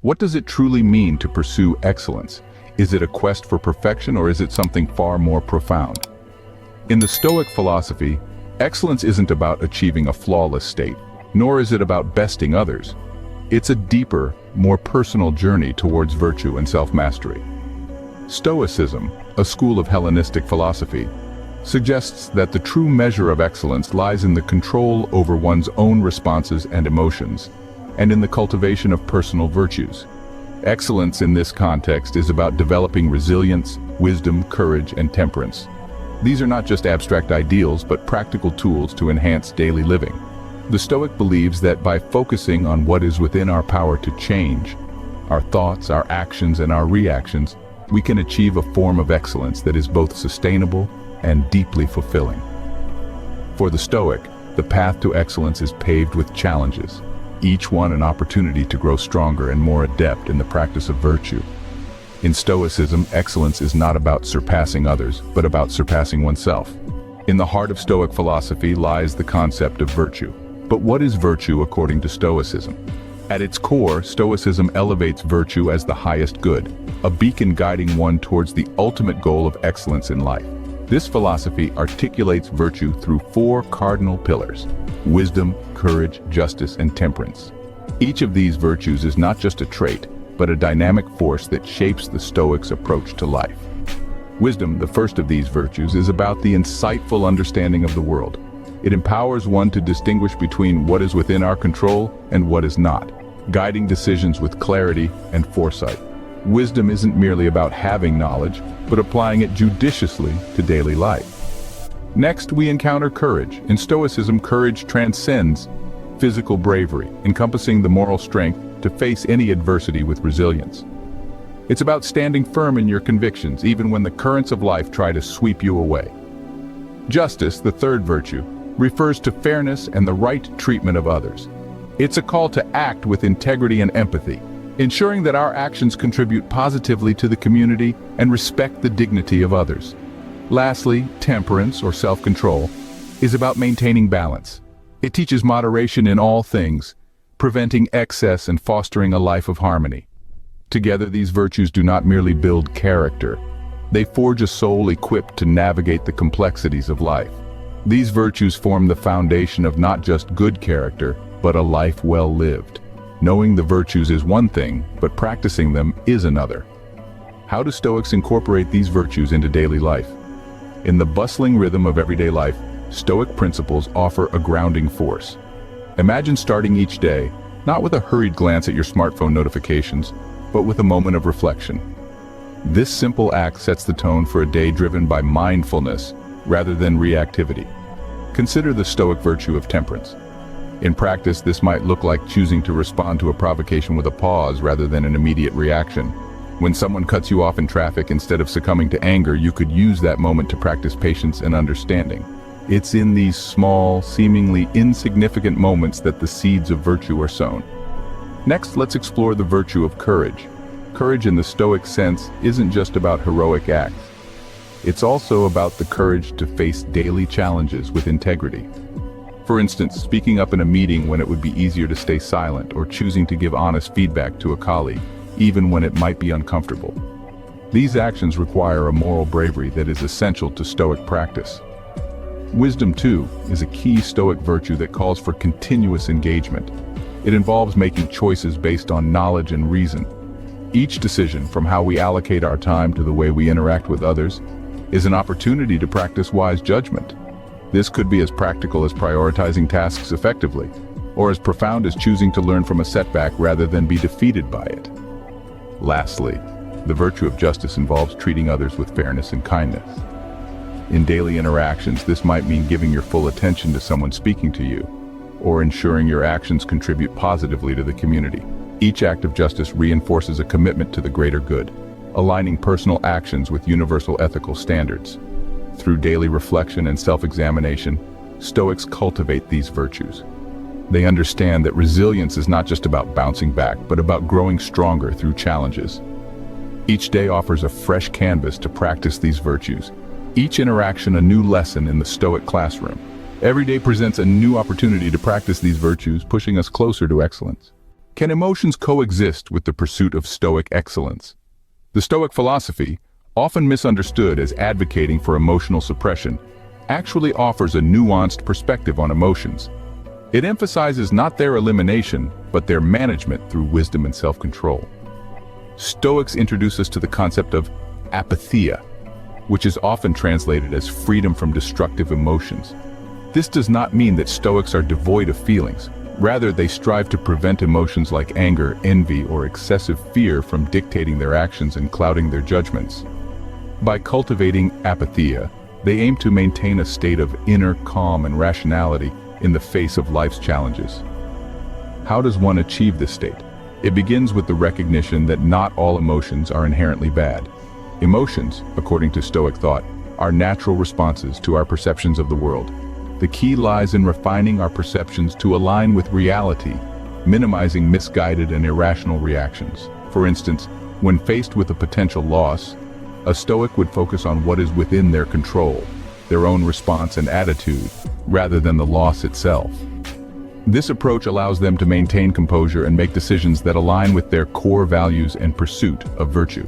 What does it truly mean to pursue excellence? Is it a quest for perfection, or is it something far more profound? In the Stoic philosophy, excellence isn't about achieving a flawless state, nor is it about besting others. It's a deeper, more personal journey towards virtue and self-mastery. Stoicism, a school of Hellenistic philosophy, suggests that the true measure of excellence lies in the control over one's own responses and emotions, and in the cultivation of personal virtues. Excellence in this context is about developing resilience, wisdom, courage, and temperance. These are not just abstract ideals, but practical tools to enhance daily living. The Stoic believes that by focusing on what is within our power to change, our thoughts, our actions, and our reactions, we can achieve a form of excellence that is both sustainable and deeply fulfilling. For the Stoic, the path to excellence is paved with challenges, each one an opportunity to grow stronger and more adept in the practice of virtue. In Stoicism, excellence is not about surpassing others, but about surpassing oneself. In the heart of Stoic philosophy lies the concept of virtue. But what is virtue according to Stoicism? At its core, Stoicism elevates virtue as the highest good, a beacon guiding one towards the ultimate goal of excellence in life. This philosophy articulates virtue through four cardinal pillars: wisdom, courage, justice, and temperance. Each of these virtues is not just a trait, but a dynamic force that shapes the Stoics' approach to life. Wisdom, the first of these virtues, is about the insightful understanding of the world. It empowers one to distinguish between what is within our control and what is not, guiding decisions with clarity and foresight. Wisdom isn't merely about having knowledge, but applying it judiciously to daily life. Next, we encounter courage. In Stoicism, courage transcends physical bravery, encompassing the moral strength to face any adversity with resilience. It's about standing firm in your convictions, even when the currents of life try to sweep you away. Justice, the third virtue, refers to fairness and the right treatment of others. It's a call to act with integrity and empathy, ensuring that our actions contribute positively to the community and respect the dignity of others. Lastly, temperance, or self-control, is about maintaining balance. It teaches moderation in all things, preventing excess and fostering a life of harmony. Together, these virtues do not merely build character. They forge a soul equipped to navigate the complexities of life. These virtues form the foundation of not just good character, but a life well lived. Knowing the virtues is one thing, but practicing them is another. How do Stoics incorporate these virtues into daily life? In the bustling rhythm of everyday life, Stoic principles offer a grounding force. Imagine starting each day, not with a hurried glance at your smartphone notifications, but with a moment of reflection. This simple act sets the tone for a day driven by mindfulness rather than reactivity. Consider the Stoic virtue of temperance. In practice, this might look like choosing to respond to a provocation with a pause rather than an immediate reaction. When someone cuts you off in traffic, instead of succumbing to anger, you could use that moment to practice patience and understanding. It's in these small, seemingly insignificant moments that the seeds of virtue are sown. Next, let's explore the virtue of courage. Courage in the Stoic sense isn't just about heroic acts. It's also about the courage to face daily challenges with integrity. For instance, speaking up in a meeting when it would be easier to stay silent, or choosing to give honest feedback to a colleague, even when it might be uncomfortable. These actions require a moral bravery that is essential to Stoic practice. Wisdom, too, is a key Stoic virtue that calls for continuous engagement. It involves making choices based on knowledge and reason. Each decision, from how we allocate our time to the way we interact with others, is an opportunity to practice wise judgment. This could be as practical as prioritizing tasks effectively, or as profound as choosing to learn from a setback rather than be defeated by it. Lastly, the virtue of justice involves treating others with fairness and kindness. In daily interactions, this might mean giving your full attention to someone speaking to you, or ensuring your actions contribute positively to the community. Each act of justice reinforces a commitment to the greater good, aligning personal actions with universal ethical standards. Through daily reflection and self-examination, Stoics cultivate these virtues. They understand that resilience is not just about bouncing back, but about growing stronger through challenges. Each day offers a fresh canvas to practice these virtues. Each interaction a new lesson in the Stoic classroom. Every day presents a new opportunity to practice these virtues, pushing us closer to excellence. Can emotions coexist with the pursuit of Stoic excellence? The Stoic philosophy, often misunderstood as advocating for emotional suppression, actually offers a nuanced perspective on emotions. It emphasizes not their elimination, but their management through wisdom and self-control. Stoics introduce us to the concept of apatheia, which is often translated as freedom from destructive emotions. This does not mean that Stoics are devoid of feelings. Rather, they strive to prevent emotions like anger, envy, or excessive fear from dictating their actions and clouding their judgments. By cultivating apatheia, they aim to maintain a state of inner calm and rationality in the face of life's challenges. How does one achieve this state? It begins with the recognition that not all emotions are inherently bad. Emotions, according to Stoic thought, are natural responses to our perceptions of the world. The key lies in refining our perceptions to align with reality, minimizing misguided and irrational reactions. For instance, when faced with a potential loss, a Stoic would focus on what is within their control, their own response and attitude, rather than the loss itself. This approach allows them to maintain composure and make decisions that align with their core values and pursuit of virtue.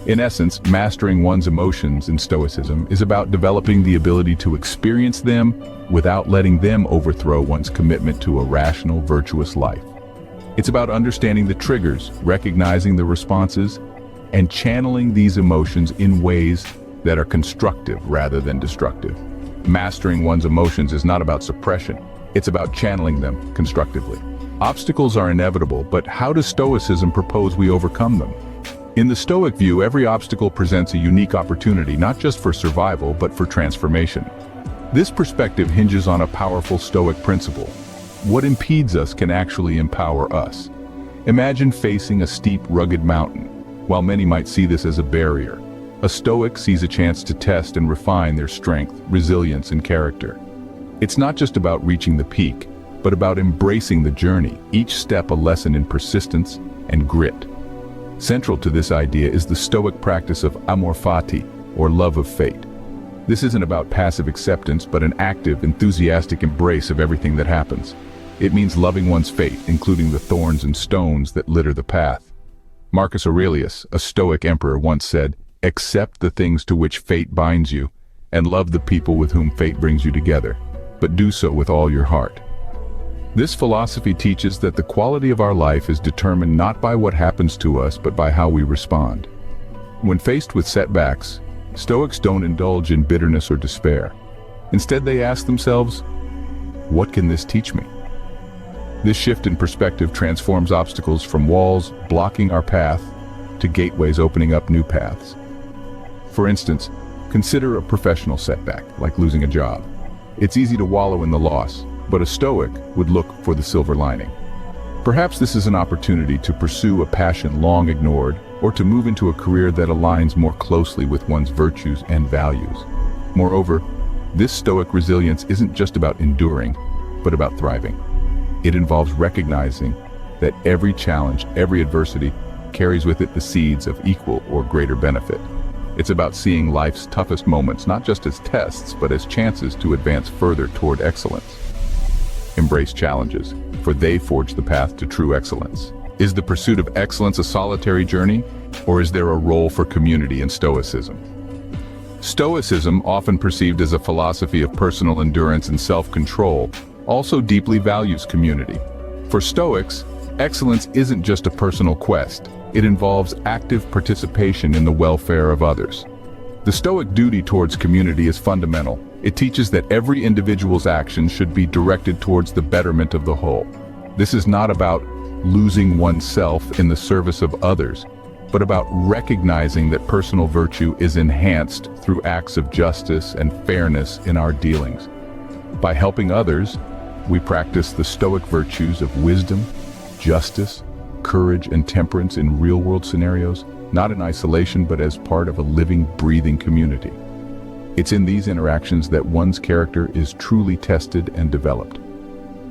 In essence, mastering one's emotions in Stoicism is about developing the ability to experience them without letting them overthrow one's commitment to a rational, virtuous life. It's about understanding the triggers, recognizing the responses, and channeling these emotions in ways that are constructive rather than destructive. Mastering one's emotions is not about suppression, it's about channeling them constructively. Obstacles are inevitable, but how does Stoicism propose we overcome them? In the Stoic view, every obstacle presents a unique opportunity not just for survival, but for transformation. This perspective hinges on a powerful Stoic principle. What impedes us can actually empower us. Imagine facing a steep, rugged mountain. While many might see this as a barrier, a Stoic sees a chance to test and refine their strength, resilience, and character. It's not just about reaching the peak, but about embracing the journey, each step a lesson in persistence and grit. Central to this idea is the Stoic practice of amor fati, or love of fate. This isn't about passive acceptance, but an active, enthusiastic embrace of everything that happens. It means loving one's fate, including the thorns and stones that litter the path. Marcus Aurelius, a Stoic emperor, once said, "Accept the things to which fate binds you, and love the people with whom fate brings you together, but do so with all your heart." This philosophy teaches that the quality of our life is determined not by what happens to us, but by how we respond. When faced with setbacks, Stoics don't indulge in bitterness or despair. Instead, they ask themselves, what can this teach me? This shift in perspective transforms obstacles from walls blocking our path to gateways opening up new paths. For instance, consider a professional setback, like losing a job. It's easy to wallow in the loss, but a Stoic would look for the silver lining. Perhaps this is an opportunity to pursue a passion long ignored, or to move into a career that aligns more closely with one's virtues and values. Moreover, this Stoic resilience isn't just about enduring, but about thriving. It involves recognizing that every challenge, every adversity, carries with it the seeds of equal or greater benefit. It's about seeing life's toughest moments not just as tests, but as chances to advance further toward excellence. Embrace challenges, for they forge the path to true excellence. Is the pursuit of excellence a solitary journey, or is there a role for community in Stoicism? Stoicism, often perceived as a philosophy of personal endurance and self-control, also deeply values community. For Stoics, excellence isn't just a personal quest. It involves active participation in the welfare of others. The Stoic duty towards community is fundamental. It teaches that every individual's actions should be directed towards the betterment of the whole. This is not about losing oneself in the service of others, but about recognizing that personal virtue is enhanced through acts of justice and fairness in our dealings. By helping others, we practice the Stoic virtues of wisdom, justice, courage, and temperance in real-world scenarios, not in isolation but as part of a living, breathing community. It's in these interactions that one's character is truly tested and developed.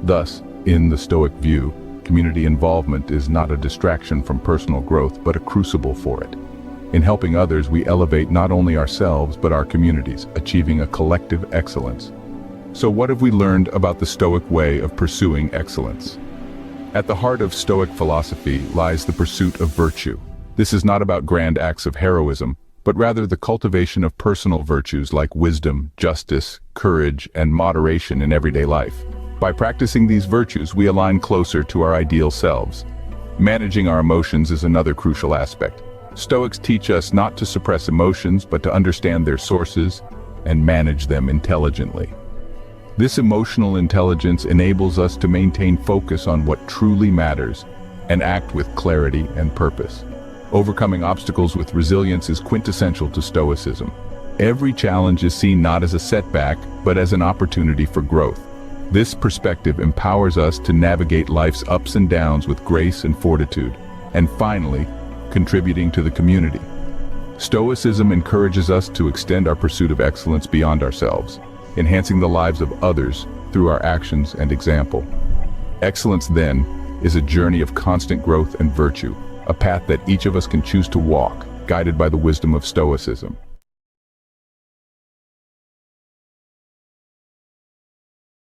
Thus, in the Stoic view, community involvement is not a distraction from personal growth, but a crucible for it. In helping others, we elevate not only ourselves, but our communities, achieving a collective excellence. So what have we learned about the Stoic way of pursuing excellence? At the heart of Stoic philosophy lies the pursuit of virtue. This is not about grand acts of heroism, but rather the cultivation of personal virtues like wisdom, justice, courage, and moderation in everyday life. By practicing these virtues, we align closer to our ideal selves. Managing our emotions is another crucial aspect. Stoics teach us not to suppress emotions, but to understand their sources and manage them intelligently. This emotional intelligence enables us to maintain focus on what truly matters and act with clarity and purpose. Overcoming obstacles with resilience is quintessential to Stoicism. Every challenge is seen not as a setback, but as an opportunity for growth. This perspective empowers us to navigate life's ups and downs with grace and fortitude, and finally, contributing to the community. Stoicism encourages us to extend our pursuit of excellence beyond ourselves, enhancing the lives of others through our actions and example. Excellence, then, is a journey of constant growth and virtue, a path that each of us can choose to walk, guided by the wisdom of Stoicism.